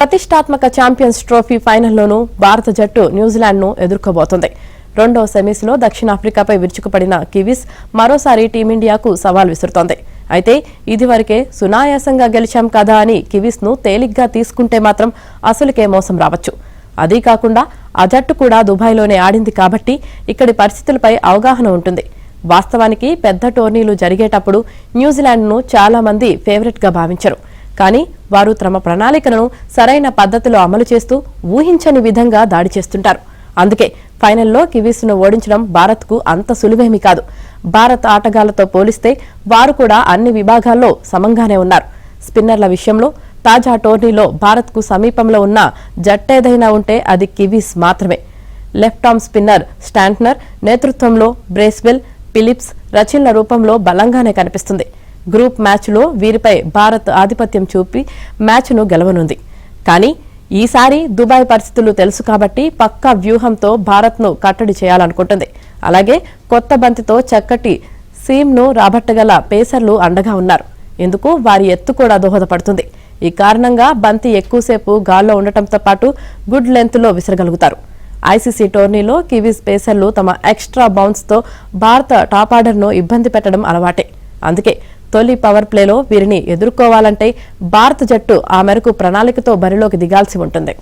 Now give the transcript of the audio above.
ప్రతిష్టాత్మక champions trophy ఫైనల్లోనూ భారత జట్టు న్యూజిలాండ్ను ఎదుర్కోబోతోంది. రెండో సెమీస్లో దక్షిణాఫ్రికాపై విరుచుకుపడిన కివీస్ మరోసారి టీమిండియాకు సవాల్ విసురుతోంది. అయితే ఇదివరకే సునాయాసంగా గెలిచాం కదా అని కివీస్ను తేలిగ్గా తీసుకుంటే మాత్రం అసలుకే మోసం రావచ్చు. అదీ కాకుండా ఆ జట్టు కూడా దుబాయ్లోనే ఆడింది కాబట్టి ఇక్కడి పరిస్థితులపై అవగాహన ఉంటుంది. వాస్తవానికి పెద్ద టోర్నీలు జరిగేటప్పుడు న్యూజిలాండ్ను చాలా మంది ఫేవరెట్గా భావించరు. కానీ వారు తమ ప్రణాళికలను సరైన పద్ధతిలో అమలు చేస్తూ ఊహించని విధంగా దాడి చేస్తుంటారు. అందుకే ఫైనల్లో కివీస్ను ఓడించడం భారత్కు అంత సులువేమీ కాదు. భారత్ ఆటగాళ్లతో పోలిస్తే వారు కూడా అన్ని విభాగాల్లో సమంగానే ఉన్నారు. స్పిన్నర్ల విషయంలో తాజా టోర్నీలో భారత్కు సమీపంలో ఉన్న జట్టేదైనా ఉంటే అది కివీస్ మాత్రమే. లెఫ్ట్ ఆర్మ్ స్పిన్నర్ స్టాంట్నర్ నేతృత్వంలో బ్రేస్వెల్, ఫిలిప్స్, రచిన్ల రూపంలో బలంగానే కనిపిస్తుంది. గ్రూప్ మ్యాచ్లో వీరిపై భారత్ ఆధిపత్యం చూపి మ్యాచ్ను గెలవనుంది. కానీ ఈసారి దుబాయ్ పరిస్థితులు తెలుసు కాబట్టి పక్కా వ్యూహంతో భారత్ను కట్టడి చేయాలనుకుంటుంది. అలాగే కొత్త బంతితో చక్కటి సీమ్ను రాబట్టగల పేసర్లు అండగా ఉన్నారు. ఇందుకు వారి ఎత్తు కూడా దోహదపడుతుంది. ఈ కారణంగా బంతి ఎక్కువసేపు గాల్లో ఉండటంతో పాటు గుడ్ లెంత్లో విసరగలుగుతారు. ఐసీసీ టోర్నీలో కివీస్ పేసర్లు తమ ఎక్స్ట్రా బౌన్స్తో భారత టాప్ ఆర్డర్ను ఇబ్బంది పెట్టడం అలవాటే. అందుకే తొలి పవర్ ప్లేలో వీరిని ఎదుర్కోవాలంటే భారత జట్టు ఆ మేరకు ప్రణాళికతో బరిలోకి దిగాల్సి ఉంటుంది.